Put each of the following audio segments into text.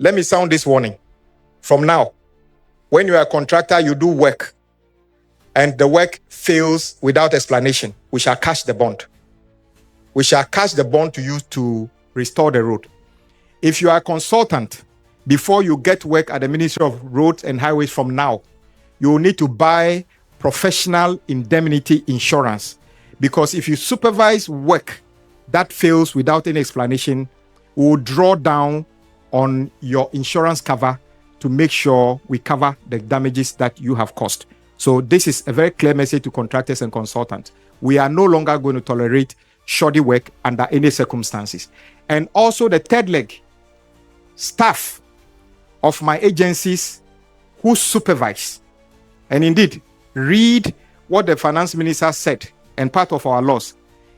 Let me sound this warning. From now, when you are a contractor, you do work, and the work fails without explanation, we shall cash the bond. We shall cash the bond to use to restore the road. If you are a consultant, before you get work at the Ministry of Roads and Highways from now, you will need to buy professional indemnity insurance, because if you supervise work that fails without any explanation, we will draw down on your insurance cover to make sure we cover the damages that you have caused. So this is a very clear message to contractors and consultants. We are no longer going to tolerate shoddy work under any circumstances. And also the third leg, staff of my agencies who supervise. And indeed, read what the finance minister said and part of our laws.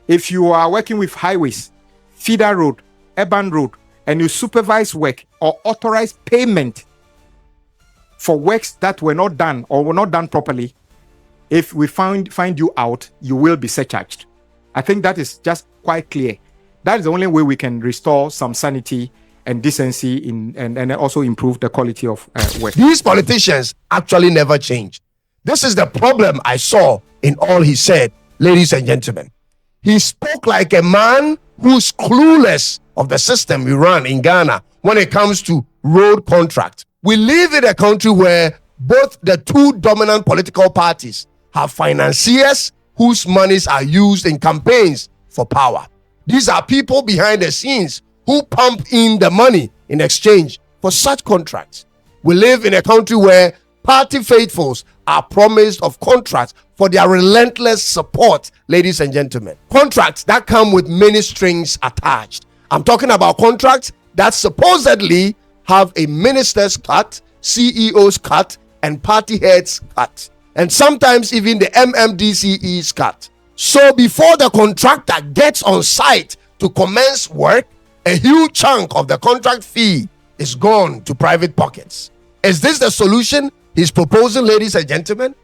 If you are working with highways, feeder road, urban road, and you supervise work or authorize payment for works that were not done or were not done properly, if we find you out, you will be surcharged. I think that is just quite clear. That is the only way we can restore some sanity and decency and also improve the quality of work. These politicians actually never change. This is the problem I saw in all he said, ladies and gentlemen. He spoke like a man who's clueless of the system we run in Ghana when it comes to road contract. We live in a country where both the two dominant political parties have financiers whose monies are used in campaigns for power. These are people behind the scenes who pump in the money in exchange for such contracts. We live in a country where party faithfuls are promised of contracts for their relentless support, ladies and gentlemen. Contracts that come with many strings attached. I'm talking about contracts that supposedly have a minister's cut, CEO's cut, and party head's cut, and sometimes even the MMDCE's cut. So before the contractor gets on site to commence work, a huge chunk of the contract fee is gone to private pockets. Is this the solution he's proposing, ladies and gentlemen?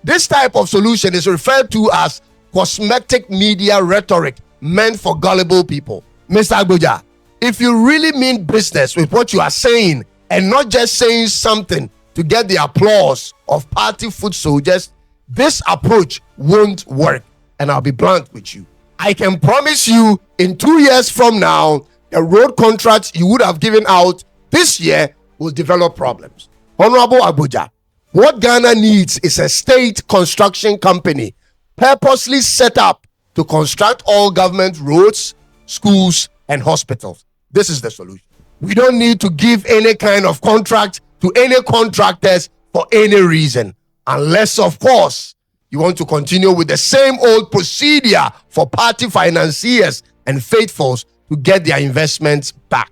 This type of solution is referred to as cosmetic media rhetoric meant for gullible people. Mr. Agboja, if you really mean business with what you are saying and not just saying something to get the applause of party foot soldiers, this approach won't work. And I'll be blunt with you. I can promise you in 2 years from now, the road contracts you would have given out this year will develop problems. Honorable Agboja, what Ghana needs is a state construction company purposely set up to construct all government roads, schools, and hospitals. This is the solution. We don't need to give any kind of contract to any contractors for any reason, unless, of course, you want to continue with the same old procedure for party financiers and faithfuls to get their investments back.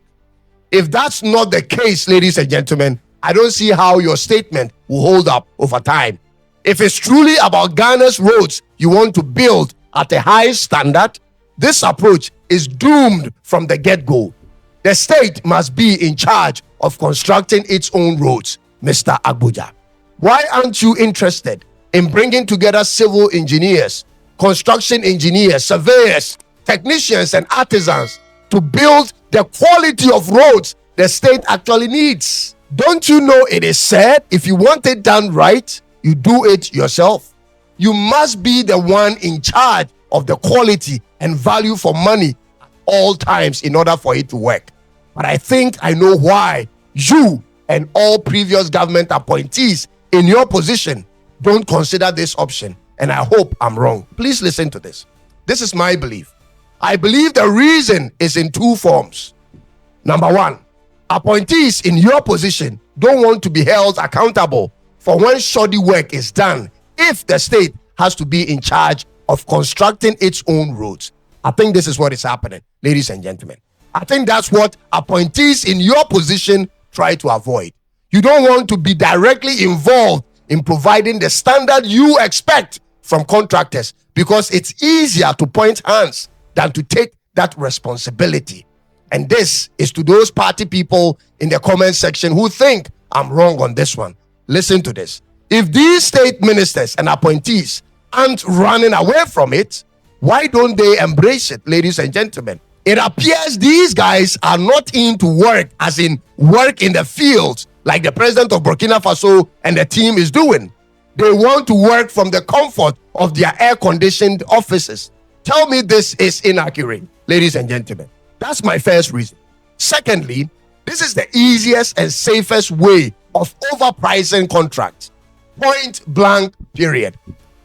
If that's not the case, ladies and gentlemen, I don't see how your statement will hold up over time. If it's truly about Ghana's roads you want to build at a high standard, this approach is doomed from the get-go. The state must be in charge of constructing its own roads, Mr. Agboja. Why aren't you interested in bringing together civil engineers, construction engineers, surveyors, technicians, and artisans to build the quality of roads the state actually needs? Don't you know it is said, if you want it done right, you do it yourself? You must be the one in charge of the quality and value for money at all times in order for it to work. But I think I know why you and all previous government appointees in your position don't consider this option, and I hope I'm wrong. Please listen to this. This is my belief. I believe the reason is in two forms. Number one, appointees in your position don't want to be held accountable for when shoddy work is done if the state has to be in charge of constructing its own roads. I think this is what is happening, ladies and gentlemen. I think that's what appointees in your position try to avoid. You don't want to be directly involved in providing the standard you expect from contractors because it's easier to point hands than to take that responsibility. And this is to those party people in the comment section who think I'm wrong on this one. Listen to this. If these state ministers and appointees aren't running away from it, why don't they embrace it, ladies and gentlemen? It appears these guys are not in to work, as in work in the fields, like the president of Burkina Faso and the team is doing. They want to work from the comfort of their air-conditioned offices. Tell me this is inaccurate, ladies and gentlemen. That's my first reason. Secondly, this is the easiest and safest way of overpricing contracts. Point blank, period.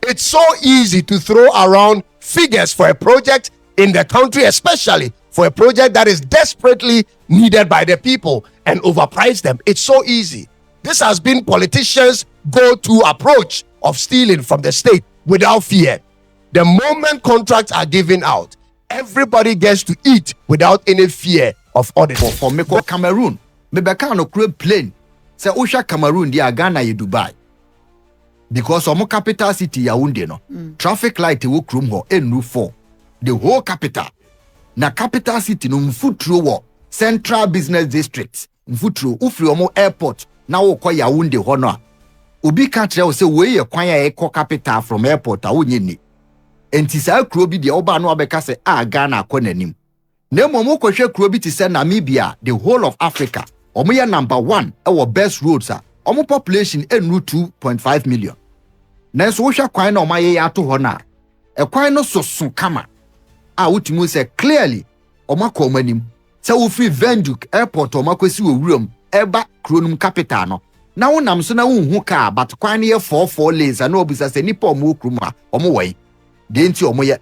It's so easy to throw around figures for a project in the country, especially for a project that is desperately needed by the people, and overprice them. It's so easy. This has been politicians' go-to approach of stealing from the state without fear. The moment contracts are given out, everybody gets to eat without any fear of audit. For me, Cameroon, me beka no create plane. Say Osha Cameroon, they are Ghana, you Dubai. Because omo capital city Yaoundé no, traffic light wo krom ho enu for the whole capital. Na capital city no mfutro wo central business district. Mfutro ufri omo airport na wo kwa Yaoundé ho no a. Obi ka kire wo say we ye kwan ya ekọ capital from airport a wonye ni. Enti saa kuro bi de oba no abeka say Ghana akọ nanim. Na momo kohwe kuro bi ti say Namibia, the whole of Africa. Omo ye number 1 our best roads a. Omo population enu 2.5 million. Nanso wo hwa kwan na omaye ato ho na. E kwan no soso kama. A wutimu say clearly omako omanim. Say wo free Venduk airport omakosi wo wuram eba kronum capital no. Na wonam so na wonhu ka but kwan ne ye 44 lanes na obisa say nipa omo krum a omo wai. De nti omo ye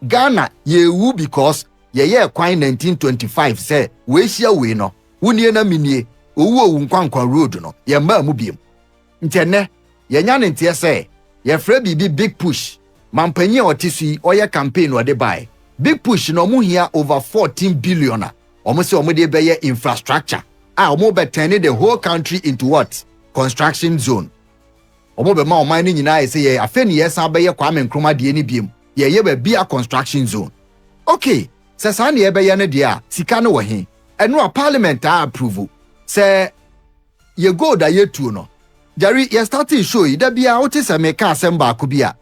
Ghana ye wu because ye kwan 1925 say we hia we no. Wonie na minie owu nkwankwa road no ye ma mu biem. Ntene ye nya ne ntie say ye fra bibi big push. Mampanyi otisui oye campaign o de buy. Big push no mu hia over 14 billion. Omo say omo de beye infrastructure. Omo be turn the whole country into what? Construction zone. Omo be ma oman ni nyina say ye afeni ye san beye Kwame Nkrumah de ni biem. Ye be bia construction zone. Okay, say san ye beye ne de a sika no wo he. Eno a parliament a approve. Say ye go da ye tu no. Jerry, ye starting show you da bia what is a make assemble akubia.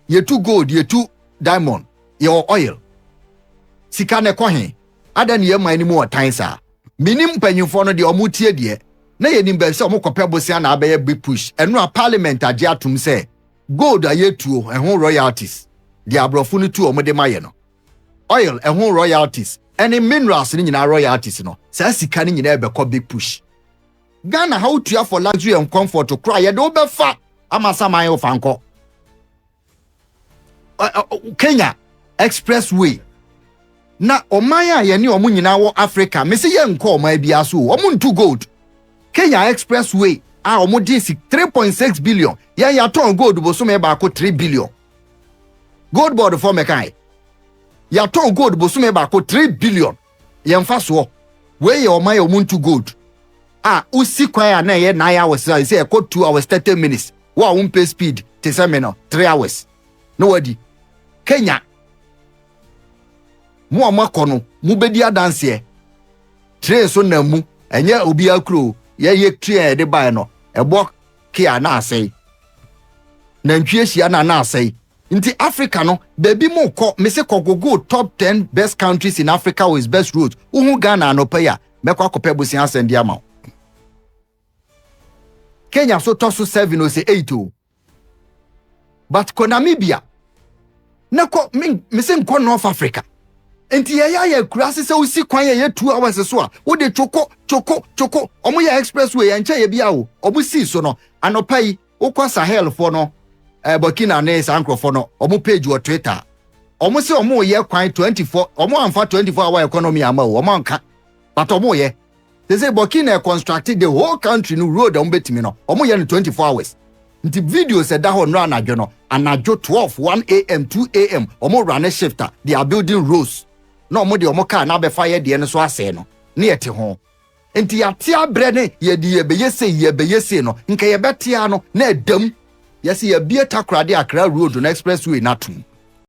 Ye tu gold, ye tu diamond, ye oil. Sika ne kwa he. Ada ne ye man ni mo tan sa. Minim panyimfo no de omutie de. Na ye nim be se omokope bosia na abaye big push. Eno a parliament age atum say gold a ye tu ehun royalties. De abrofo no tu omode maye no. Oil ehun royalties. Any minerals ni nyina royalties no. Sa sika ni nyina be big push. Ghana how to for luxury and comfort to cry. You don't be fat. Amasa my ofanko. Kenya expressway. Na omaya ye ni omu nyina wo Africa. Me se ye nko omaya bia so. Omu ntu gold. Kenya expressway. Omu disi 3.6 billion. Ya ton gold bo so me ba ko 3 billion. Gold board for me kai. Ya ton gold bo so me ba ko 3 billion. Ye mfa so. We ye omaya omu ntu gold. Usi kwa na ye 9 hours say ko 2 hours 30 minutes. Wa pay speed te say me no 3 hours. No wadi. Kenya. Mu amakono mu bedi adanse. Train so na mu enye obi akro ye train de buy no. Ebo kia na asai. Na ntwie hia na asai. Nti Africa no baby mo ko me se ko go top 10 best countries in Africa with best roads. Uhu Ghana no pay ya. Mekwa ko pebusi asendi ama. Kenya so tosu 7 or say 8 o. But ko Namibia na ko me se nko North Africa. Enti ya kurase se usi kwan ye 2 hours so a wo de choko omo ya expressway ya nche ye bia o omo si so no anopai ukwa Sahel for no Burkina ne Sankro for no omo page o Twitter omo se omo ye kwan 24 omo amfa 24 hour economy ama o omo anka but omo ye they say Burkina constructed the whole country no road on betimi no omo ye no 24 hours nti video said that on run adjo no anajo 12 1 am 2 am omo run shifter they are building roads no omo de omo car na be fire de no so ase no na yete ho nti ya tia bre ne ye de ye be yese no nka ye betia no na edam ye se ye bie takrade Accra road no expressway na tum